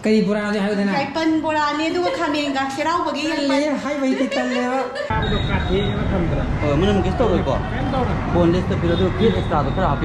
कई बुराने है उधर ना कैपन बुराने तो खामेंगा सेराव बगी ले हाई वही की तल ले आप लोग का थे ना थंदरा मैंने किस तो को बोनलेस तो फिर तो फिर एक्स्ट्रा तो फिर आप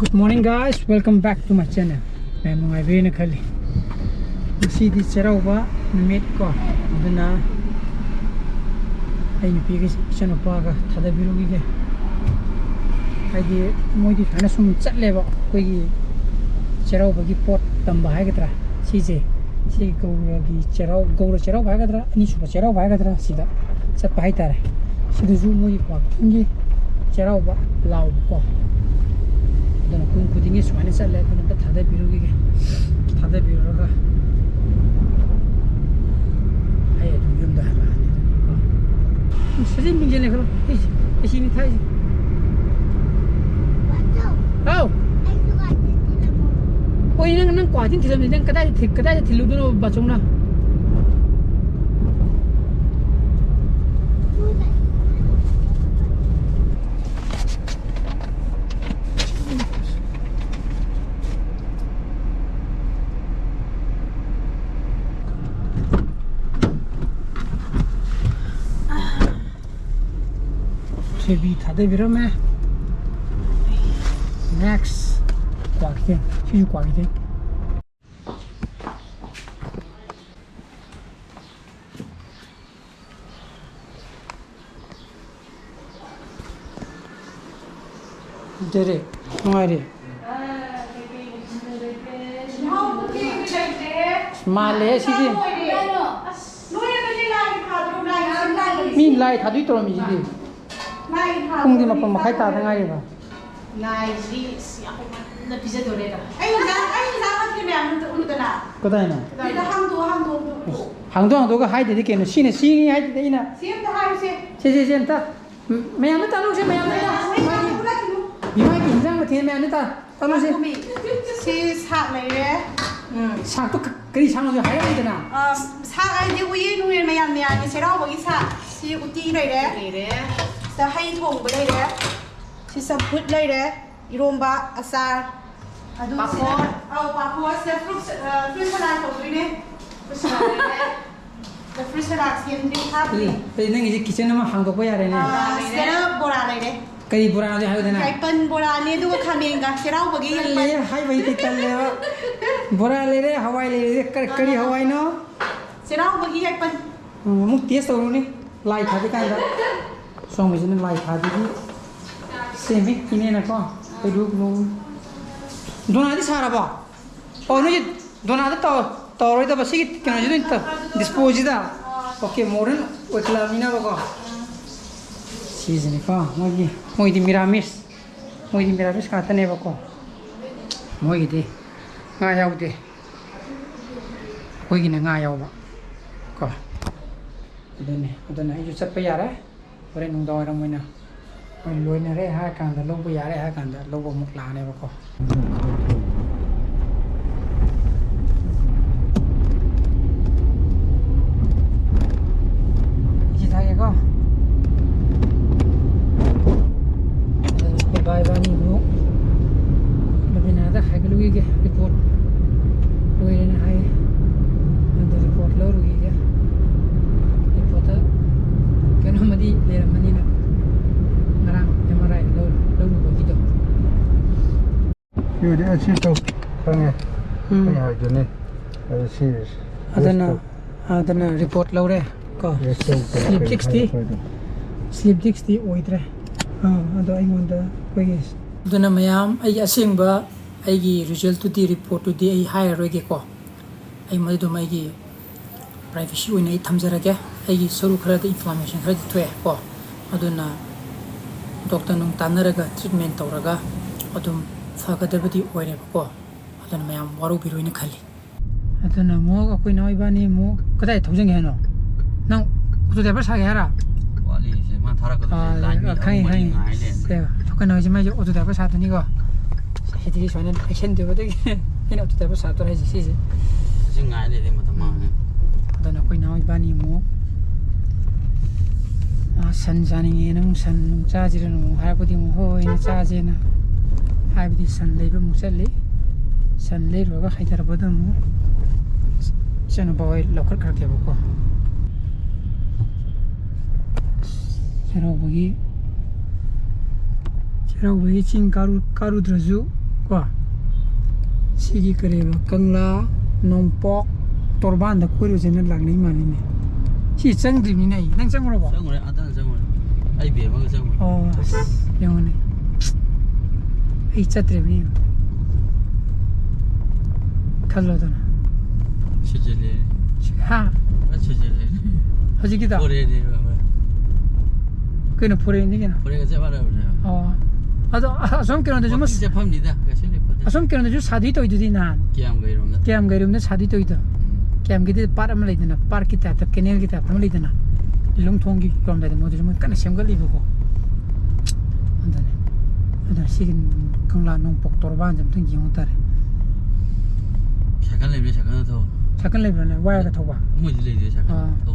Good morning guys, welcome back to my channel. मैं मंगाई भी न खाली सीधी चराउबा नुमित को अदुना आई नुपी के इचनुपागा थादबिरुगी के हाइदि मोइदि फाना सुम चटलेबा कोइगी चराउबागी पोट तंबा हाइगद्रा सीजे सी गौरगी गौर चराउ हाइगद्रा अनि सुबा चराउ हाइगद्रा सीदा चटपा हाइतारे सिदुजु मोइदि क्वांगी चराउबा लाउब को अदुना कुन कुदिंगे सुमाने चटले अदुना थादबिरुगी के थादबिरुगा सजिन मिल करो ऐसी नहीं था आओ कोई नंग क्वादिन थिलम नंग कदा थिलु दोनो बचोंना भी थादे बिरो में नेक्स्ट क्वाकिते शिजु क्वाकिते देरे हमारे माले सीधे मी लाई थादुई तो मी सीधे 콩디 맛 봐, खाई तादंग आये बा। लाइजी सियाको मन पिज़्ज़ा दोरेगा। आई जा के मैं उनको ना। कदा है ना? इधर हम दो का हाई दे के ना सीने सीनी हाई दे ना। सीन तो हाई से ता मैं आने तालु से मैं आने ता। बीमा की इंसान में थे मैं आने ता तालु से। से साग ले रे। साग तो करी साग जो हाई नहीं देना। साग आई दे वो ये नुए मैं आने से राव बगी साग सी उती ले रे।จะให้ทงไปเลยเด้อที่สัมพุทธเลยเด้ออีโรมบะอาซาปาโคสเอาปาโคสเซฟรุสสลัดของตัวนี้ฟรุสสลัดเลยเด้อฟรุสสลัดเสียงดีครับเป็นนั่งอยู่คิทเช่นมาหังตัวก็ยาเลยเนี่ยเซราโบราณเลยเด้อไก่โบราณเลยฮะเดี๋ยวนะไก่เป็นโบราณเนี่ยดูว่าคาเมงกะเซราบกี้ยังเลยให้ไปติดกันเลยว่าโบราณเลยเด้อฮาวายเลยเด้อกะหรี่ฮาวายเนาะเซราบกี้ยังเป็นมุกเตี้ยสูงนี่ลายขาดกันแล้วส่งไปฉันไล่พาดีเซมิกินเนี่ยนะก็ไปดูนู้นโดนอะไรที่สาระบ่โอ้นี่โดนอะไรต่อเลยแต่ภาษีกันจะต้องดิสโพซิด้าโอเคโมเดิร์นโอเคลามิน่าบ่ก็ซีซันนี่ก็มวยดีมิรามิสขาดเนี่ยบ่ก็มวยดีง่ายเอาดีมวยกินง่ายเอาบ่ก็เดินเนี่ยเดินเนี่ยอยู่สักไปยาระบริเวณดอยเราไม่นะมันลอยในเรื่องหาการแต่ลงไปยาได้หาการแต่ลงบมุกลาเนี่ยก็จิตใจก็บายบายนี่ลูกมันเป็นอะไรใครก็รู้อีกรีพอร์ตลอยในให้มันจะรีพอร์ตแล้วรู้อีกรีพอร์ตkan madi lera manina ngarang MRI lo begitu yo dia situ kan ya ya jene serius adana report lo re ko sleep 60 oidre ado ai monda kois duna mayam ai asingba ai gi result to di report to di ai higher roge ko ai madu mai gi privacy oina ai thamjarage ai soru khara da information khara di thwe ko aduna doctor nung tanaraga treatment tawraga adum fagadabadi oire ko aduna mayam waru biruina khali aduna mo akoi noi bani mo kadai thojang he no nang utu debar sa ge hara wali se ma thara ko line mi khai se thokan noi jima jo utu debar sa thani ko hediri soinen action de bode ina utu debar sa to hai si 지금 가야 돼 맞다만 adana koi naw ibani mo san janing enang san nung cha jiran mo haibudi mo hoi na cha jena haibudi san leiba mo chali san lei ro ga haidar bodam mo chana boy lokar kar ke ko chero bagi ching karu draju ko sigi kareba kangla nompok torban da koiro jena langnei mani ne si chang dri ni nei nang chang ro ba chang rồi ăn chang rồi ai bể mà chang rồi oh yang ne ai chatre ni kallo da chijele ha chijele haji kita 오래 돼 그는 포레 ni gena 오래가 잡아라 그래 oh ado asom kiran de 뭐 jumas 제품니다 가실래 보다 asom kiran de ju sadi to idudi na 기암 거 이런 거 kiam gairum na sadi to idu kiam gidi par am leidana par kita ta kenel kita ta leidana lung thongi kom da mo de mo kana semgal li ko andane ada sigin kangla nong pok torban jam thing jing utare 잠깐 레벨 잠깐 더 sakal le bana waya ka thoba 뭐지 레벨 잠깐 더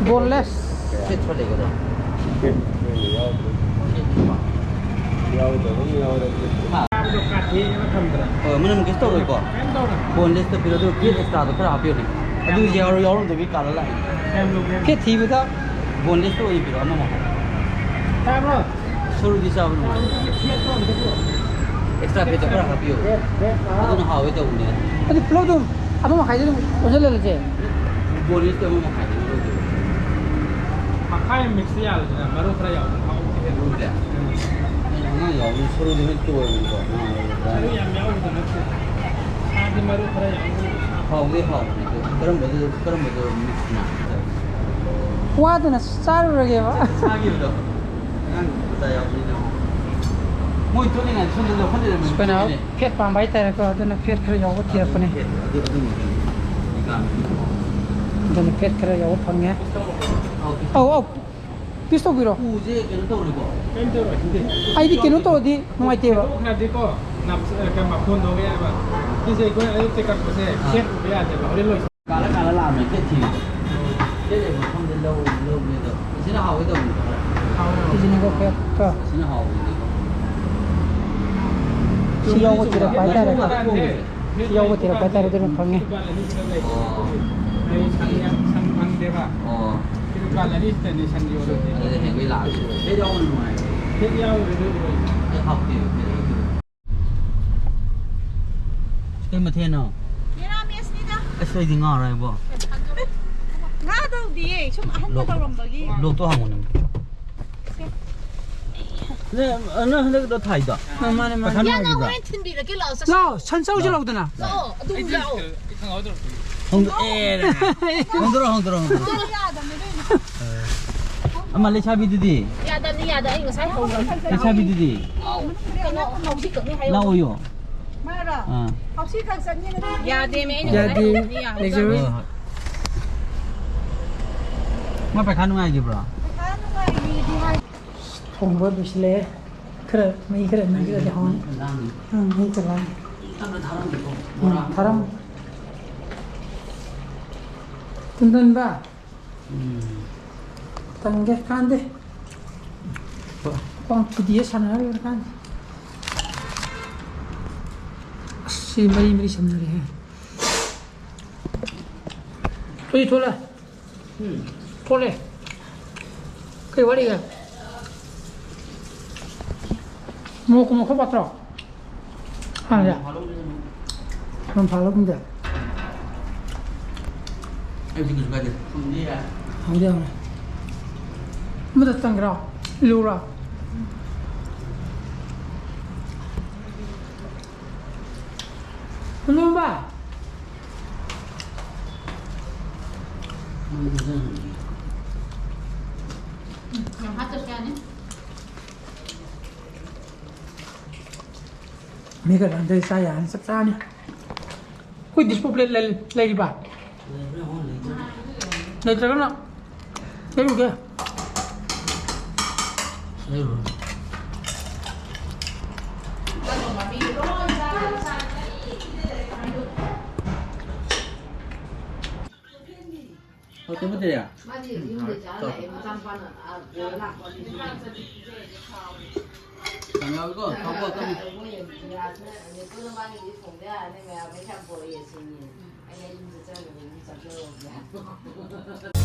boneless 셋 처리거든 mình cái store rồi có boneless तो फिर तो kit extra तो खराब हो नहीं अदू यार तो भी काला लाई phe thi bada boneless तो ये फिर हम हम ta bro शुरू दिशा में एक्स्ट्रा पे तो खराब हो अदू ना हावे तो उन्हें adi plo dum aba ma khaide ojale le je boneless तो हम खाते हैं Makai mix ya, baru try out.รู้แหละน่าอย่ามีशुरू में तो है उनको Baru yang mau itu nanti. Ada baru try out. How they how करम बदल मिक्स ना wa dana sar rage ba 사기로 난 बताया आपने moi तो नहीं ना सुन लो फंदे में spena phet pam bai ta ko dana phet khra yaw ko tiar pane dana phet khra yaw phang ya au pisto biro कुजे के तो रे को Kan tu hindi. ai di kenu to di ngai te ba Nanti ko nam kan makon do ya ba. Kasi ko ay tekat ko se. Chef ya de ba. Ore lo. काला làm này cái thì cái này mà không đến lâu lâu bây giờ xin nó hậu cái đồng di sini ko phet ka xin nó hậu si yaw ko tira bai ta ka si yaw ko tira bai ta dana phang ya Ay sang ang de ba. ờ Kita kala ni ni sang yo do. đây là cái lạ cái đâu mà ngoài Ke ya ore do. cái học thì cái mà thế nào 미라미스니다. cái xây thì ngon rồi bộ 나도 뒤에 좀 한다 그런 거기. lô tô hàng một nè nó nó thay đó mane mane khán giả gì đó la san sau je law dana không ê không 들어 엄마 내 차비 디디 야다 이거 살 거고 내 차비 디디 나오요 말아. 어 혹시 강사님은 야데메 ya di luxury mà phải khăn ngoài gì bro 하는 거야 이 thong bo bisle khra mai khra na khra de hon mai chala tharam tundan ba tangge kande kwang pudiye sana yor kan si mari samnare hai toi thola thole kai wari ga mo ko patro ha ya man phalo cũng được em chỉ cần cái gì không đi à không được này mất được tăng rau lưu rau không ba 그냥 핫도그 아니? mấy cái làm đây sai à sắp xa nhá Qui display lei ba. Lei tra no. Lei lu ke. Đấy rồi. Thôi, tôi mất tiền à? Còn nhau có không có tâm. Anh em